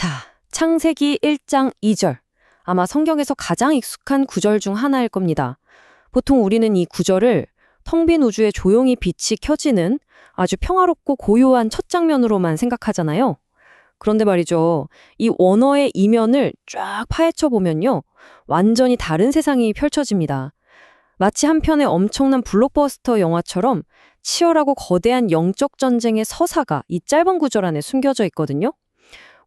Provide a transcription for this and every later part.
자, 창세기 1장 2절. 아마 성경에서 가장 익숙한 구절 중 하나일 겁니다. 보통 우리는 이 구절을 텅 빈 우주에 조용히 빛이 켜지는 아주 평화롭고 고요한 첫 장면으로만 생각하잖아요. 그런데 말이죠. 이 원어의 이면을 쫙 파헤쳐 보면요. 완전히 다른 세상이 펼쳐집니다. 마치 한 편의 엄청난 블록버스터 영화처럼 치열하고 거대한 영적 전쟁의 서사가 이 짧은 구절 안에 숨겨져 있거든요.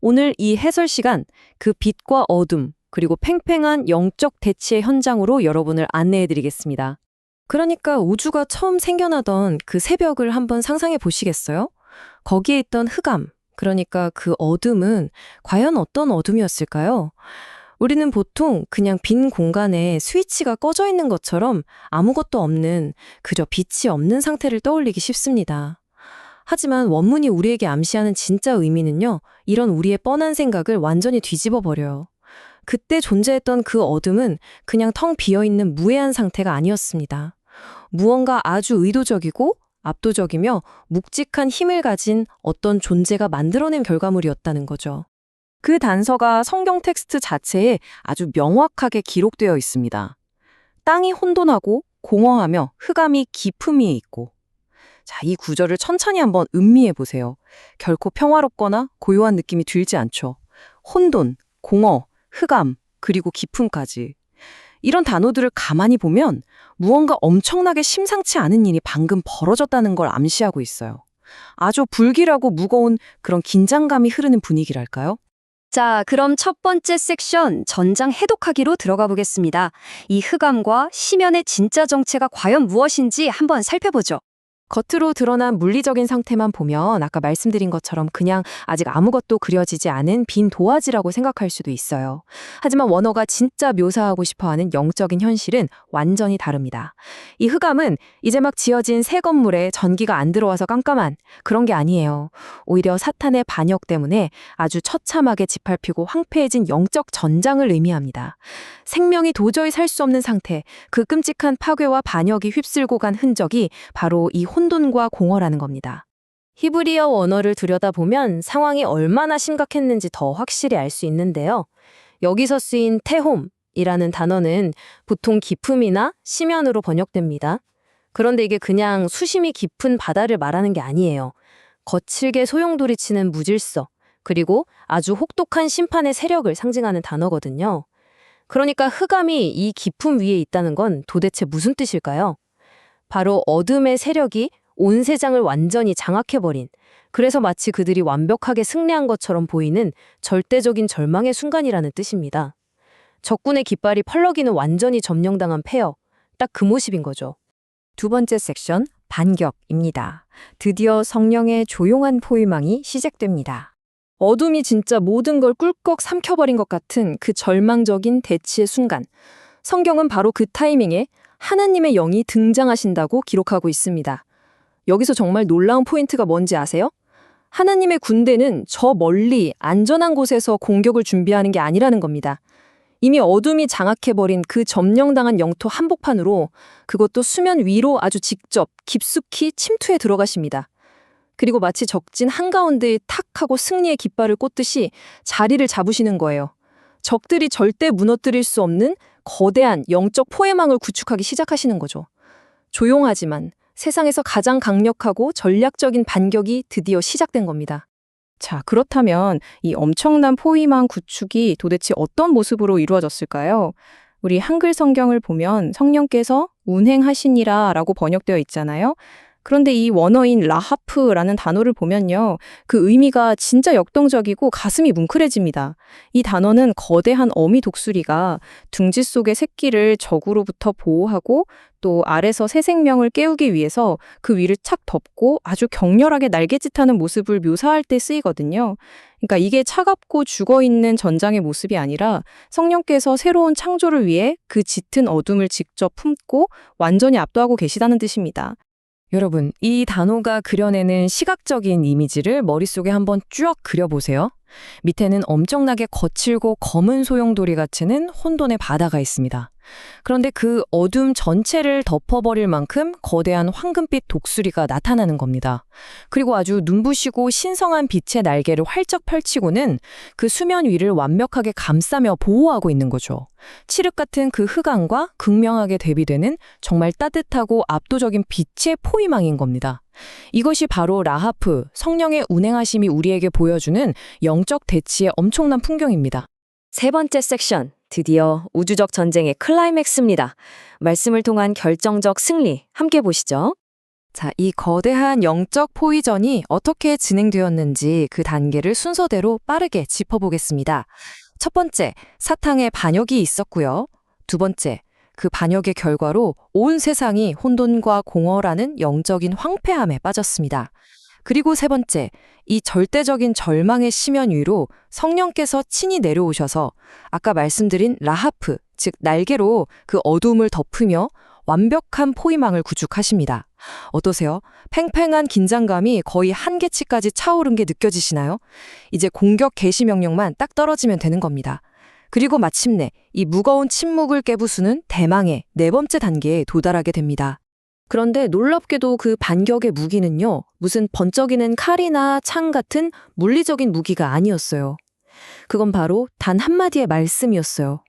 오늘 이 해설 시간, 그 빛과 어둠, 그리고 팽팽한 영적 대치의 현장으로 여러분을 안내해 드리겠습니다. 그러니까 우주가 처음 생겨나던 그 새벽을 한번 상상해 보시겠어요? 거기에 있던 흑암, 그러니까 그 어둠은 과연 어떤 어둠이었을까요? 우리는 보통 그냥 빈 공간에 스위치가 꺼져 있는 것처럼 아무것도 없는, 그저 빛이 없는 상태를 떠올리기 쉽습니다. 하지만 원문이 우리에게 암시하는 진짜 의미는요, 이런 우리의 뻔한 생각을 완전히 뒤집어 버려요. 그때 존재했던 그 어둠은 그냥 텅 비어있는 무해한 상태가 아니었습니다. 무언가 아주 의도적이고 압도적이며 묵직한 힘을 가진 어떤 존재가 만들어낸 결과물이었다는 거죠. 그 단서가 성경 텍스트 자체에 아주 명확하게 기록되어 있습니다. 땅이 혼돈하고 공허하며 흑암이 깊음 위에 있고. 자, 이 구절을 천천히 한번 음미해 보세요. 결코 평화롭거나 고요한 느낌이 들지 않죠. 혼돈, 공허, 흑암, 그리고 깊음까지. 이런 단어들을 가만히 보면 무언가 엄청나게 심상치 않은 일이 방금 벌어졌다는 걸 암시하고 있어요. 아주 불길하고 무거운 그런 긴장감이 흐르는 분위기랄까요? 자, 그럼 첫 번째 섹션 전장 해독하기로 들어가 보겠습니다. 이 흑암과 심연의 진짜 정체가 과연 무엇인지 한번 살펴보죠. 겉으로 드러난 물리적인 상태만 보면 아까 말씀드린 것처럼 그냥 아직 아무것도 그려지지 않은 빈 도화지라고 생각할 수도 있어요. 하지만 원어가 진짜 묘사하고 싶어하는 영적인 현실은 완전히 다릅니다. 이 흑암은 이제 막 지어진 새 건물에 전기가 안 들어와서 깜깜한 그런 게 아니에요. 오히려 사탄의 반역 때문에 아주 처참하게 짓밟히고 황폐해진 영적 전장을 의미합니다. 생명이 도저히 살 수 없는 상태, 그 끔찍한 파괴와 반역이 휩쓸고 간 흔적이 바로 이 혼돈과 공허라는 겁니다. 히브리어 원어를 들여다보면 상황이 얼마나 심각했는지 더 확실히 알 수 있는데요. 여기서 쓰인 테홈이라는 단어는 보통 깊음이나 심연으로 번역됩니다. 그런데 이게 그냥 수심이 깊은 바다를 말하는 게 아니에요. 거칠게 소용돌이치는 무질서, 그리고 아주 혹독한 심판의 세력을 상징하는 단어거든요. 그러니까 흑암이 이 깊음 위에 있다는 건 도대체 무슨 뜻일까요? 바로 어둠의 세력이 온 세상을 완전히 장악해버린, 그래서 마치 그들이 완벽하게 승리한 것처럼 보이는 절대적인 절망의 순간이라는 뜻입니다. 적군의 깃발이 펄럭이는 완전히 점령당한 폐허, 딱 그 모습인 거죠. 두 번째 섹션, 반격입니다. 드디어 성령의 조용한 포위망이 시작됩니다. 어둠이 진짜 모든 걸 꿀꺽 삼켜버린 것 같은 그 절망적인 대치의 순간, 성경은 바로 그 타이밍에 하나님의 영이 등장하신다고 기록하고 있습니다. 여기서 정말 놀라운 포인트가 뭔지 아세요? 하나님의 군대는 저 멀리 안전한 곳에서 공격을 준비하는 게 아니라는 겁니다. 이미 어둠이 장악해버린 그 점령당한 영토 한복판으로, 그것도 수면 위로 아주 직접 깊숙이 침투해 들어가십니다. 그리고 마치 적진 한가운데에 탁 하고 승리의 깃발을 꽂듯이 자리를 잡으시는 거예요. 적들이 절대 무너뜨릴 수 없는 거대한 영적 포획망을 구축하기 시작하시는 거죠. 조용하지만 세상에서 가장 강력하고 전략적인 반격이 드디어 시작된 겁니다. 자, 그렇다면 이 엄청난 포위망 구축이 도대체 어떤 모습으로 이루어졌을까요? 우리 한글 성경을 보면 성령께서 운행하시니라 라고 번역되어 있잖아요. 그런데 이 원어인 라하프라는 단어를 보면요, 그 의미가 진짜 역동적이고 가슴이 뭉클해집니다. 이 단어는 거대한 어미 독수리가 둥지 속의 새끼를 적으로부터 보호하고 또 알에서 새 생명을 깨우기 위해서 그 위를 착 덮고 아주 격렬하게 날개짓하는 모습을 묘사할 때 쓰이거든요. 그러니까 이게 차갑고 죽어있는 전장의 모습이 아니라 성령께서 새로운 창조를 위해 그 짙은 어둠을 직접 품고 완전히 압도하고 계시다는 뜻입니다. 여러분, 이 단어가 그려내는 시각적인 이미지를 머릿속에 한번 쭉 그려보세요. 밑에는 엄청나게 거칠고 검은 소용돌이 같은 혼돈의 바다가 있습니다. 그런데 그 어둠 전체를 덮어버릴 만큼 거대한 황금빛 독수리가 나타나는 겁니다. 그리고 아주 눈부시고 신성한 빛의 날개를 활짝 펼치고는 그 수면 위를 완벽하게 감싸며 보호하고 있는 거죠. 칠흑 같은 그 흑암과 극명하게 대비되는 정말 따뜻하고 압도적인 빛의 포위망인 겁니다. 이것이 바로 라하프, 성령의 운행하심이 우리에게 보여주는 영적 대치의 엄청난 풍경입니다. 세 번째 섹션, 드디어 우주적 전쟁의 클라이맥스입니다. 말씀을 통한 결정적 승리, 함께 보시죠. 자, 이 거대한 영적 포위전이 어떻게 진행되었는지 그 단계를 순서대로 빠르게 짚어보겠습니다. 첫 번째, 사탕의 반역이 있었고요. 두 번째, 그 반역의 결과로 온 세상이 혼돈과 공허라는 영적인 황폐함에 빠졌습니다. 그리고 세 번째, 이 절대적인 절망의 심연 위로 성령께서 친히 내려오셔서 아까 말씀드린 라하프, 즉 날개로 그 어둠을 덮으며 완벽한 포위망을 구축하십니다. 어떠세요? 팽팽한 긴장감이 거의 한계치까지 차오른 게 느껴지시나요? 이제 공격 개시 명령만 딱 떨어지면 되는 겁니다. 그리고 마침내 이 무거운 침묵을 깨부수는 대망의 네 번째 단계에 도달하게 됩니다. 그런데 놀랍게도 그 반격의 무기는요, 무슨 번쩍이는 칼이나 창 같은 물리적인 무기가 아니었어요. 그건 바로 단 한마디의 말씀이었어요.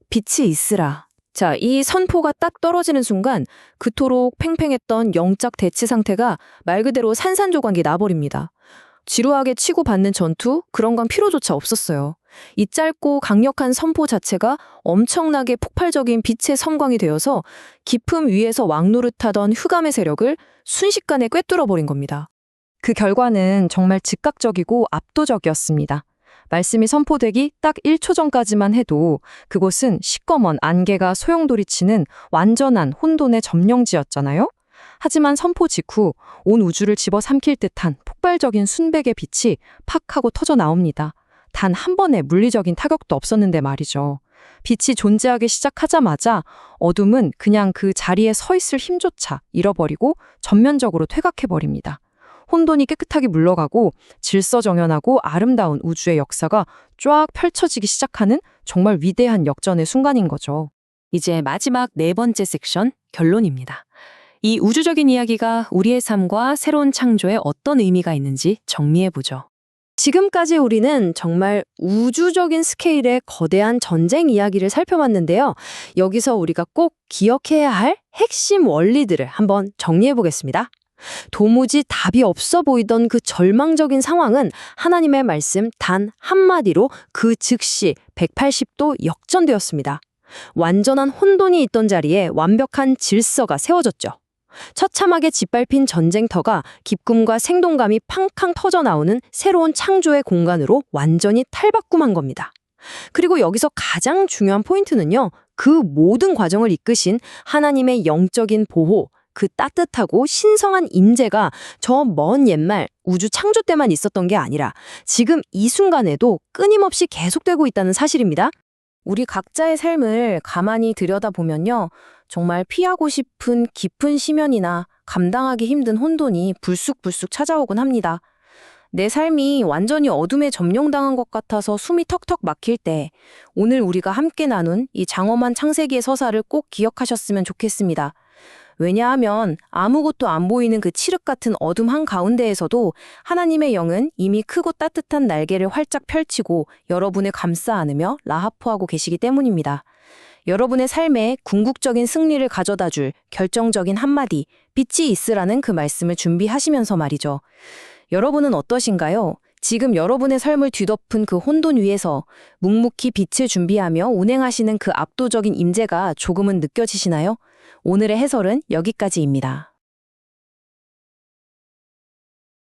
빛이 있으라. 자, 이 선포가 딱 떨어지는 순간 그토록 팽팽했던 영적 대치 상태가 말 그대로 산산조각이 나버립니다. 지루하게 치고받는 전투, 그런 건 필요조차 없었어요. 이 짧고 강력한 선포 자체가 엄청나게 폭발적인 빛의 섬광이 되어서 깊음 위에서 왕노릇하던 흑암의 세력을 순식간에 꿰뚫어버린 겁니다. 그 결과는 정말 즉각적이고 압도적이었습니다. 말씀이 선포되기 딱 1초 전까지만 해도 그곳은 시꺼먼 안개가 소용돌이치는 완전한 혼돈의 점령지였잖아요. 하지만 선포 직후 온 우주를 집어삼킬 듯한 폭발적인 순백의 빛이 팍 하고 터져 나옵니다. 단 한 번의 물리적인 타격도 없었는데 말이죠. 빛이 존재하기 시작하자마자 어둠은 그냥 그 자리에 서 있을 힘조차 잃어버리고 전면적으로 퇴각해버립니다. 혼돈이 깨끗하게 물러가고 질서정연하고 아름다운 우주의 역사가 쫙 펼쳐지기 시작하는 정말 위대한 역전의 순간인 거죠. 이제 마지막 네 번째 섹션, 결론입니다. 이 우주적인 이야기가 우리의 삶과 새로운 창조에 어떤 의미가 있는지 정리해보죠. 지금까지 우리는 정말 우주적인 스케일의 거대한 전쟁 이야기를 살펴봤는데요. 여기서 우리가 꼭 기억해야 할 핵심 원리들을 한번 정리해보겠습니다. 도무지 답이 없어 보이던 그 절망적인 상황은 하나님의 말씀 단 한마디로 그 즉시 180도 역전되었습니다. 완전한 혼돈이 있던 자리에 완벽한 질서가 세워졌죠. 처참하게 짓밟힌 전쟁터가 기쁨과 생동감이 팡팡 터져나오는 새로운 창조의 공간으로 완전히 탈바꿈한 겁니다. 그리고 여기서 가장 중요한 포인트는요, 그 모든 과정을 이끄신 하나님의 영적인 보호, 그 따뜻하고 신성한 임재가 저 먼 옛말 우주 창조 때만 있었던 게 아니라 지금 이 순간에도 끊임없이 계속되고 있다는 사실입니다. 우리 각자의 삶을 가만히 들여다보면요, 정말 피하고 싶은 깊은 심연이나 감당하기 힘든 혼돈이 불쑥불쑥 찾아오곤 합니다. 내 삶이 완전히 어둠에 점령당한 것 같아서 숨이 턱턱 막힐 때 오늘 우리가 함께 나눈 이 장엄한 창세기의 서사를 꼭 기억하셨으면 좋겠습니다. 왜냐하면 아무것도 안 보이는 그 칠흑 같은 어둠 한가운데에서도 하나님의 영은 이미 크고 따뜻한 날개를 활짝 펼치고 여러분을 감싸 안으며 라하프하고 계시기 때문입니다. 여러분의 삶에 궁극적인 승리를 가져다 줄 결정적인 한마디, 빛이 있으라는 그 말씀을 준비하시면서 말이죠. 여러분은 어떠신가요? 지금 여러분의 삶을 뒤덮은 그 혼돈 위에서 묵묵히 빛을 준비하며 운행하시는 그 압도적인 임재가 조금은 느껴지시나요? 오늘의 해설은 여기까지입니다.